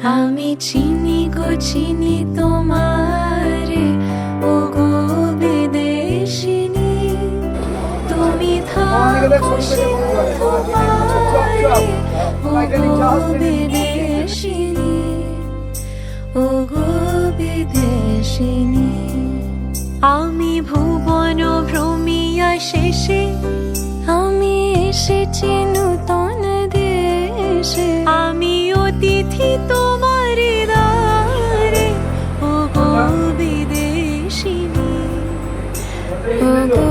আমি চিনি গো চিনি তোমারে, ও গো বিদেশিনী। তুমি থাকো সিন্ধু পারে, ও গো বিদেশিনী, ও গো বিদেশিনী। আমি ভুবন ভ্রমিয়া শেষে, আমি এসেছি নূতন দেশে। আমি অতিথি তোমার দ্বারে, ও গো বিদেশিনী, ও গো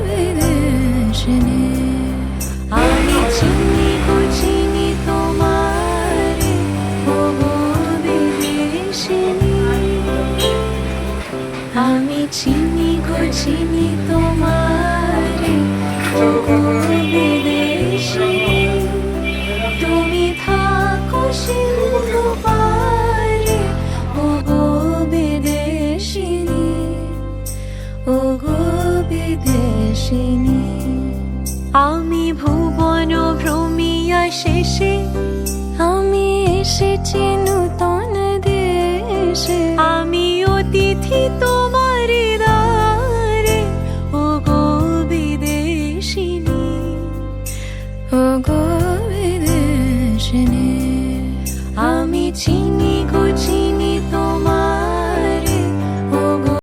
বিদেশিনী। আমি চিনি গো চিনি তোমারে, ও গো বিদেশিনী। আমি চিনি গো চিনি তোমারে, ও গো বিদেশিনী। তুমি থাকো সিন্ধু পারে, ও গো বিদেশিনী, ও গো বিদেশিনী। আমি ভুবন ভ্রমিয়া শেষে, আমি এসেছি নূতন দেশে। আমি অতিথি তোমার দ্বারে, ও গো বিদেশিনী, ও গো বিদেশিনী। আমি চিনি গো চিনি